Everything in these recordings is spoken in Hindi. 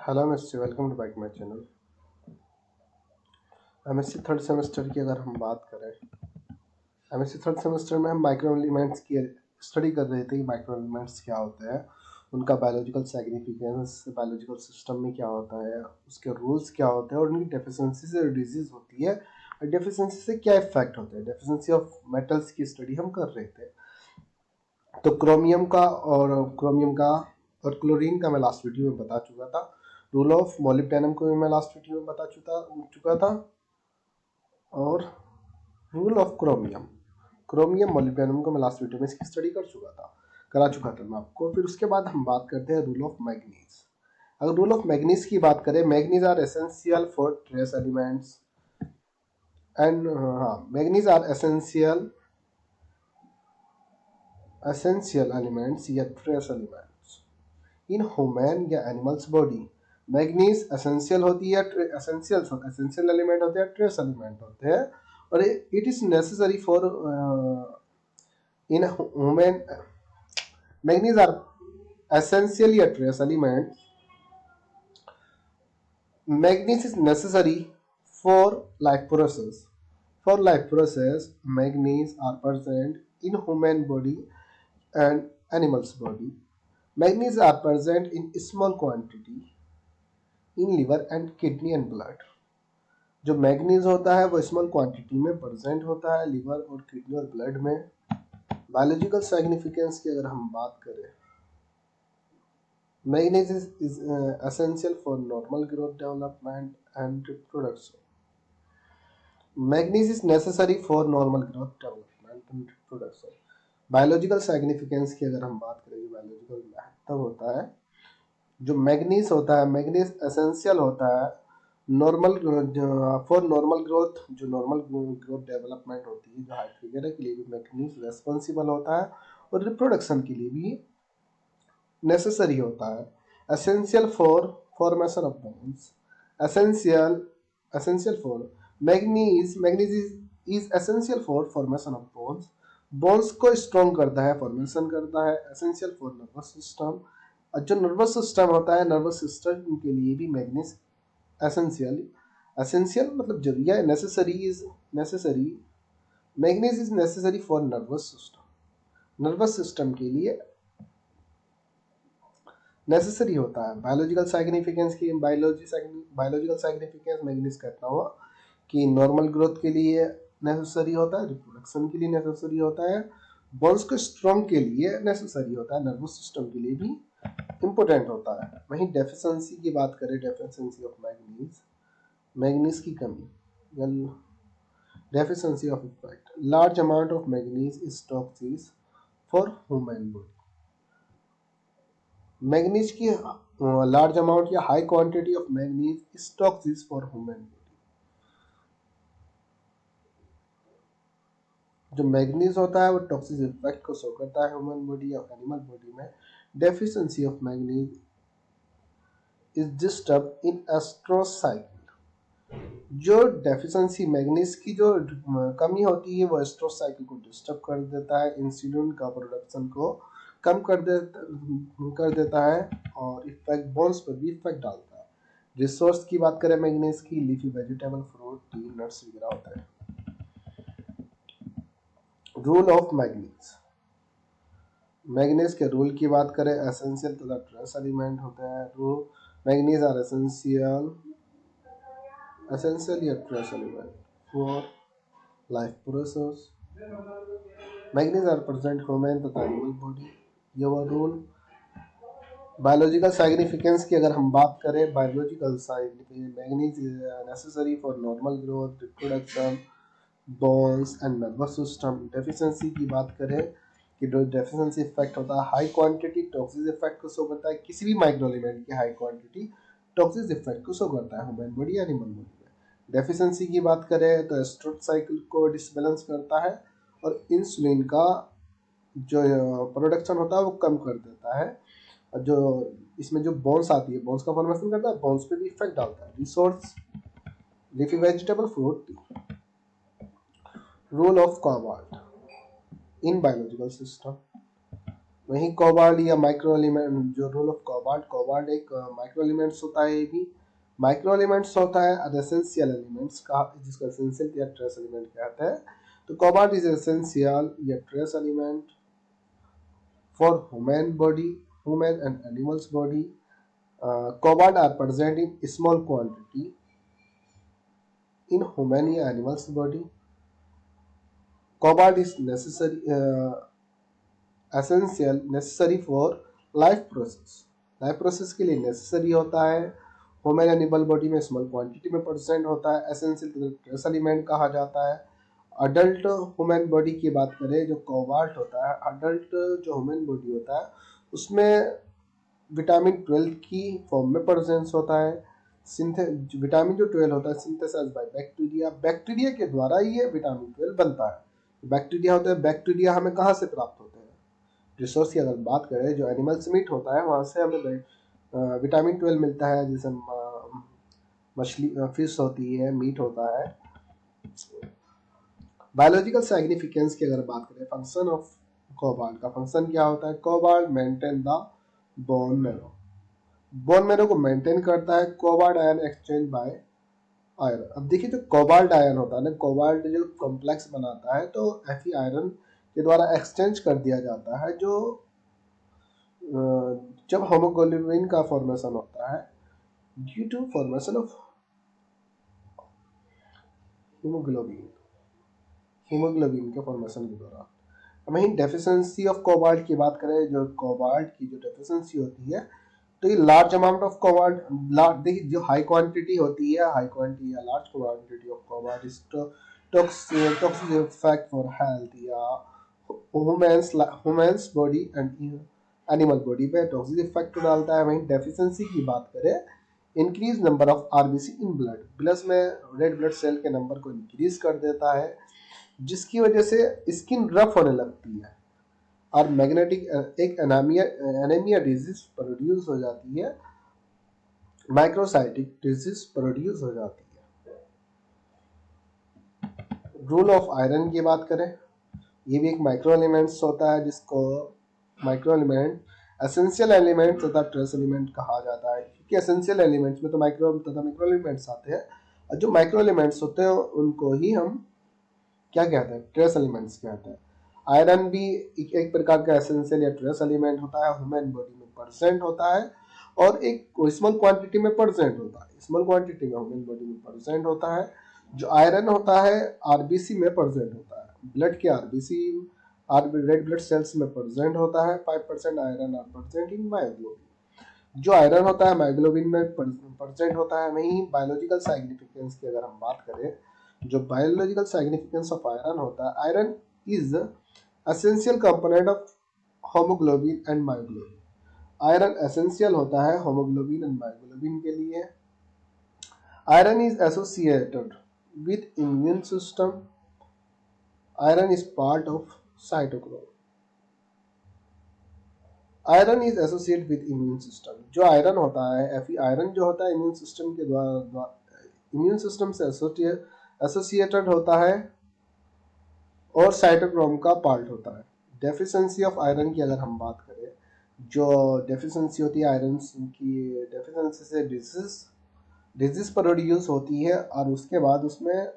Hello mister, welcome to back my channel. MSc third semester की अगर हम बात करें, एमएससी थर्ड सेमेस्टर में हम माइक्रो एलिमेंट्स की स्टडी कर रहे थे कि माइक्रो एलिमेंट्स क्या होते हैं, उनका बायोलॉजिकल सिग्निफिकेंस, बायोलॉजिकल सिस्टम में क्या होता है, उसके रूल्स क्या होते हैं और उनकी डेफिशिएंसी से डिजीज होती है और डेफिशिएंसी से क्या इफेक्ट होते हैं। डेफिशिएंसी ऑफ मेटल्स की स्टडी हम कर रहे थे। तो क्रोमियम का और क्लोरीन का मैं लास्ट वीडियो में बता चुका था। रूल ऑफ मोलिब्डेनम को भी मैं लास्ट वीडियो में बता चुका था। और rule of chromium chromium molybdenum को मैं लास्ट वीडियो में इसकी स्टडी करा चुका था मैं आपको। फिर उसके बाद हम बात करते हैं रूल ऑफ मैग्नीज। अगर रूल ऑफ मैग्नीज की बात करें, manganese are essential for trace elements and manganese are essential elements या ट्रेस एलिमेंट्स इन ह्यूमन या एनिमल्स बॉडी। मैग्नीज एसेंशियल होती है, एसेंशियल एलिमेंट होते हैं, ट्रेस एलिमेंट होते हैं और it is necessary for in human. Manganese are essential या trace element. Manganese is necessary for life process. For life process, manganese are present in human body and animals body. Manganese are present in small quantity in liver and kidney and blood. जो मैग्नीज होता है वो स्मॉल क्वांटिटी में प्रेजेंट होता है लिवर और किडनी और ब्लड में। बायोलॉजिकल सिग्निफिकेंस की अगर हम बात करें, manganese is essential for normal growth, development and reproduction. Manganese is necessary for normal growth, development and reproduction. Biological significance की अगर हम बात करें, बायोलॉजिकल महत्व होता है, जो मैग्नीज होता है, मैग्नीज एसेंशियल होता है नॉर्मल फॉर नॉर्मल ग्रोथ, जो नॉर्मल ग्रोथ डेवलपमेंट होती है, जो हाइट वगैरह के लिए भी मैग्नीज रेस्पॉन्सिबल होता है और रिप्रोडक्शन के लिए भी नेसेसरी होता है। Essential for formation of bones, essential for manganese is essential for formation of bones. Bones को स्ट्रॉन्ग करता है, फॉर्मेशन करता है। एसेंशियल फॉर नर्वस सिस्टम, जो नर्वस सिस्टम होता है, नर्वस सिस्टम के लिए भी मैग्नीज एसेंशियल एसेंशियल मतलब जरूरी है। Necessary is necessary, manganese is necessary for nervous system, nervous system के लिए नेसेसरी होता है। बायोलॉजिकल सिग्निफिकेंस की बायोलॉजिकल सिग्निफिकेंस मैग्नीज कहता हुआ कि नॉर्मल ग्रोथ के लिए नेसेसरी होता है, रिप्रोडक्शन के लिए नेसेसरी होता है, बोन्स को स्ट्रॉन्ग के लिए नेसेसरी होता है, नर्वस सिस्टम के लिए भी इंपॉर्टेंट होता है। वहीं डेफिशिएंसी की बात करें, डेफिशिएंसी ऑफ मैग्नीज, मैग्नीज की कमी, deficiency of effect, large amount of manganese is toxic for human body. Manganese की लार्ज अमाउंट या high quantity of manganese is toxic for human body. जो मैग्नीज होता है वो टॉक्सिक इफेक्ट को शो करता है ह्यूमन बॉडी और एनिमल बॉडी में। Deficiency of manganese is disturb in Astros cycle. जो डेफिशिएंसी मैग्नीज की जो कमी होती है वो एस्ट्रोस साइकिल को डिस्टर्ब कर देता है, इंसुलिन का प्रोडक्शन को कम कर देता है और इफेक्ट बोन्स पर भी इफेक्ट डालता है। रिसोर्स की बात करें मैग्नीज की, leafy vegetable, fruit, tea, nuts वगैरह होता है। रूल ऑफ मैग्नीज, मैग्नीज के रूल की बात करें, एसेंशियल तथा ट्रेस एलिमेंट होते हैं। रूल मैग्नीज आर एसेंशियल या trace element for life process. Manganese are present human तथा एनिमल बॉडी। ये वो रूल। बायोलॉजिकल सिग्निफिकेंस की अगर हम बात करें, biological significance, manganese is necessary for normal growth, reproduction, bones and nervous system. Deficiency की बात करें कि जो डेफिशिएंसी इफेक्ट होता है, हाई क्वांटिटी टॉक्सिक इफेक्ट को शो करता है। किसी भी माइक्रो एलिमेंट की हाई क्वांटिटी टॉक्सिक इफेक्ट को शो करता है ह्यूमन बॉडी या एनिमल बॉडी में। डेफिशिएंसी की बात करें तो एस्ट्रोस साइकिल को डिसबैलेंस करता है और इंसुलिन का जो प्रोडक्शन होता है वो कम कर देता है। और जो इसमें जो बोन्स आती है, बोन्स का फॉर्मेशन करता है, बोन्स पे भी इफेक्ट डालता है। Resource, leafy vegetable, fruit, T. Rule of cobalt in biological system, वहीं कोबाल्ट या माइक्रो एलिमेंट, जो रोल ऑफ कोबाल्ट, कोबाल्ट एक माइक्रो एलिमेंट्स होता है, ये भी माइक्रो एलिमेंट्स होता है और एसेंशियल एलिमेंट्स का, जिसको एसेंशियल या ट्रेस एलिमेंट कहते हैं। तो कोबाल्ट इज एसेंशियल या trace element for human body, human and animals body. Cobalt are present in small quantity in human या animals body. Cobalt is essential necessary for life process. Life process के लिए नेसेसरी होता है। ह्यूमन एनिमल बॉडी में स्मॉल क्वांटिटी में प्रेजेंट होता है। एसेंशियल ट्रेस एलिमेंट कहा जाता है। अडल्ट ह्यूमन बॉडी की बात करें, जो कोबाल्ट होता है, अडल्ट जो ह्यूमन बॉडी होता है उसमें विटामिन 12 की फॉर्म में प्रेजेंस होता है। विटामिन जो 12 होता है सिंथेसाइज बाय बैक्टीरिया, बैक्टीरिया के द्वारा ये विटामिन 12 बनता है। बैक्टीरिया होता है, बैक्टीरिया हमें कहाँ से प्राप्त होते हैं? रिसोर्स की अगर बात करें, जो एनिमल्स मीट होता है वहाँ से हमें विटामिन 12 मिलता है, जैसे मछली, फिश होती है, मीट होता है। बायोलॉजिकल सिग्निफिकेंस की अगर बात करें, फंक्शन ऑफ कोबाल्ट का फंक्शन क्या होता है? Cobalt maintain the bone marrow, bone marrow को मेंटेन करता है। Cobalt ion exchange bye iron. अब देखिए, जो कोबाल्ट आयन होता है ना, कोबाल्ट जो कॉम्प्लेक्स बनाता है तो Fe आयरन के द्वारा एक्सचेंज कर दिया जाता है। जो जब होमोग्लोबिन का फॉर्मेशन होता है, due to formation of haemoglobin, haemoglobin के फॉर्मेशन के दौरान। वहीं डेफिशिएंसी ऑफ कोबाल्ट की बात करें, जो कोबाल्ट की जो डेफिशिएंसी होती है, तो ये लार्ज अमाउंट ऑफ कोबाल्ट, देखिए जो हाई क्वांटिटी होती है, हाई क्वांटिटी या large quantity of cobalt is toxic effect for health या humans body and animal body पे टॉक्सिक इफेक्ट डालता है। वहीं डेफिशिएंसी की बात करें, increase number of RBC in blood, blood में रेड ब्लड सेल के नंबर को इंक्रीज कर देता है, जिसकी वजह से स्किन रफ होने लगती है और मैग्नेटिक एक एनीमिया डिजीज प्रोड्यूस हो जाती है, माइक्रोसाइटिक डिजीज प्रोड्यूस हो जाती है। रूल ऑफ आयरन की बात करें, ये भी एक माइक्रो एलिमेंट्स होता है, जिसको माइक्रो एलिमेंट, एसेंशियल एलिमेंट तथा ट्रेस एलिमेंट कहा जाता है, क्योंकि एसेंशियल एलिमेंट्स में तो माइक्रो तथा माइक्रो एलिमेंट्स आते हैं, और जो माइक्रो एलिमेंट्स होते हैं उनको ही हम क्या कहते हैं? ट्रेस एलिमेंट्स कहते हैं। आयरन भी एक प्रकार का एसेंशियल या ट्रेस एलिमेंट होता है, ह्यूमन बॉडी में प्रेजेंट होता है और एक स्मॉल क्वांटिटी में प्रेजेंट होता है, स्मॉल क्वांटिटी में ह्यूमन बॉडी में प्रेजेंट होता है। जो आयरन होता है आरबीसी में प्रेजेंट होता है, ब्लड के आरबीसी, रेड ब्लड सेल्स में प्रेजेंट होता है। 5% iron are present in myoglobin, जो आयरन होता है मायोग्लोबिन में प्रेजेंट होता है। वहीं बायोलॉजिकल सिग्निफिकेंस की अगर हम बात करें, जो बायोलॉजिकल सिग्निफिकेंस ऑफ आयरन होता है, iron is essential component of haemoglobin and myoglobin. Iron essential होता है होमोग्लोबिन एंड मायोग्लोबिन के लिए। Iron is associated with immune system, iron is part of cytochrome. Iron is associated with immune system, जो आयरन होता है, Fe आयरन जो होता है इम्यून सिस्टम के द्वारा इम्यून सिस्टम से एसोसिएटेड होता है और साइटोक्रोम का पार्ट होता है। डेफिशिएंसी ऑफ आयरन की अगर हम बात करें, जो डेफिशिएंसी होती है आयरन की, डेफिशिएंसी से डिजीज प्रोड्यूस होती है और उसके बाद उसमें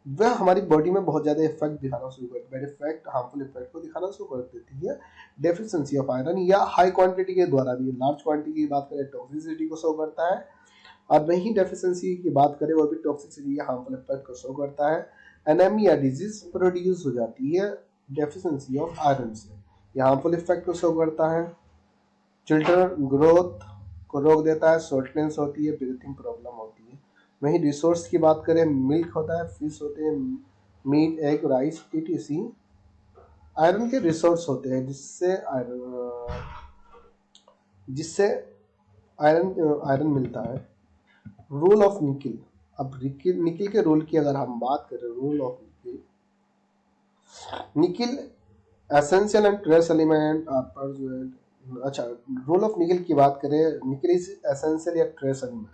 वह हमारी बॉडी में बहुत ज़्यादा इफेक्ट दिखाना शुरू करती है, बैड इफेक्ट, हार्मफुल इफेक्ट को दिखाना शुरू कर देती है डेफिशिएंसी ऑफ आयरन। या हाई क्वांटिटी के द्वारा भी, लार्ज क्वांटिटी की बात करें टॉक्सिसिटी को शो करता है, और वहीं डेफिशिएंसी की बात करें वो भी टॉक्सिसिटी या हार्मफुल इफेक्ट को शो करता है। एनीमिया डिजीज प्रोड्यूस हो जाती है डेफिशिएंसी ऑफ आयरन से, यह हार्मफुल इफेक्ट को शो करता है। चिल्ड्रन ग्रोथ को रोक देता है, शॉर्टनेस होती है, ब्रीथिंग प्रॉब्लम होती है। वहीं रिसोर्स की बात करें, मिल्क होता है, फिश होते हैं, meat, egg, rice, ETC iron के रिसोर्स होते हैं, जिससे आयरन मिलता है। रूल ऑफ निकिल, अब निकिल के रूल की अगर हम बात करें, rule of nickel essential and trace element are present. अच्छा, रूल ऑफ निकिल की बात करें, निकिल इज एसेंशियल या trace element,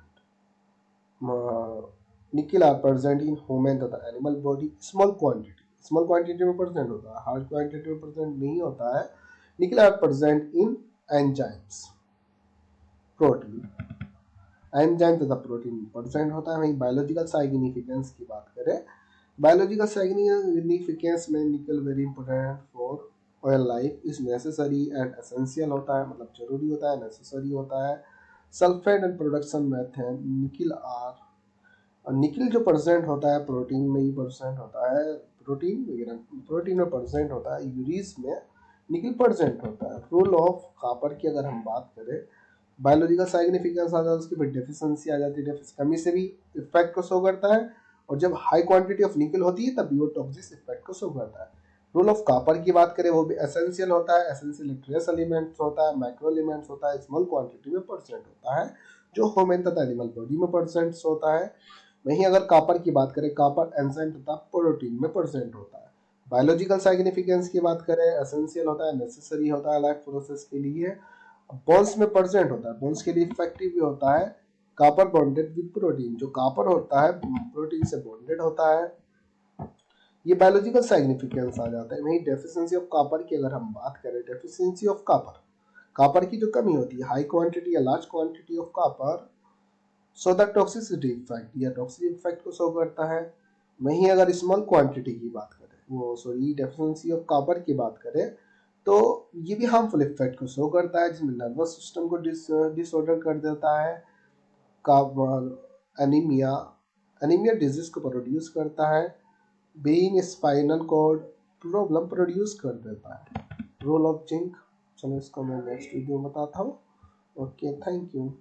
nickel are present in human तथा animal body small quantity, small quantity में प्रेजेंट होता है, हार्ड क्वांटिटी में प्रेजेंट नहीं होता है। Nickel are present in enzymes, protein, enzyme तथा प्रोटीन प्रेजेंट होता है। वहीं बायोलॉजिकल सिग्निफिकेंस की बात करें, बायोलॉजिकल सिग्निफिकेंस में निकल very important for oil life, is necessary and essential होता है, मतलब जरूरी होता है, नेसेसरी होता है। सल्फेट एंड प्रोडक्शन मेथड निकल आर, और निकल जो परसेंट होता है प्रोटीन में ही परसेंट होता है, प्रोटीन वगैरह प्रोटीन में परसेंट होता है, यूरिस में निकल परसेंट होता है। रोल ऑफ कॉपर की अगर हम बात करें, बायोलॉजिकल सिग्निफिकेंस आ जाता है उसकी, फिर डेफिशिएंसी आ जाती है, कमी से भी इफेक्ट को शो करता है, और जब हाई क्वांटिटी ऑफ निकल होती है तब बियोटॉक्सिस इफेक्ट को शो करता है। रोल ऑफ कॉपर की बात करें, वो भी एसेंशियल होता है, एसेंशियल ट्रेस एलिमेंट्स होता है, माइक्रो एलिमेंट्स होता है, स्मॉल क्वांटिटी में परसेंट होता है, जो ह्यूमन तथा एनिमल बॉडी में परसेंट होता है। वहीं अगर कॉपर की बात करें, कॉपर एंजाइम तथा प्रोटीन में परसेंट होता है। बायोलॉजिकल सिग्निफिकेंस की बात करें, एसेंशियल होता है, नेसेसरी होता है लाइफ प्रोसेस के लिए, बोन्स में परसेंट होता है, बोन्स के लिए इफेक्टिव भी होता है। कॉपर बॉन्डेड विद प्रोटीन, जो कॉपर होता है प्रोटीन से बॉन्डेड होता है, ये बायोलॉजिकल सिग्निफिकेंस आ जाता है। वहीं डेफिशिएंसी ऑफ कॉपर की अगर हम बात करें, डेफिशिएंसी ऑफ कॉपर, कॉपर की जो कमी होती है, हाई क्वांटिटी या large quantity of copper, so the toxicity effect, या टॉक्सिक इफेक्ट को शो करता है। वहीं अगर स्मॉल क्वांटिटी की बात करें, वो सॉरी डेफिशिएंसी ऑफ कॉपर की बात करें, तो ये भी हार्मफुल इफेक्ट को शो करता है, जिसमें नर्वस सिस्टम को डिसऑर्डर कर देता है, एनीमिया, एनीमिया डिजीज को प्रोड्यूस करता है, being spinal cord problem produce कर देता है। रोल ऑफ जिंक, चलो इसको मैं नेक्स्ट वीडियो में बताता हूँ। Okay, thank you.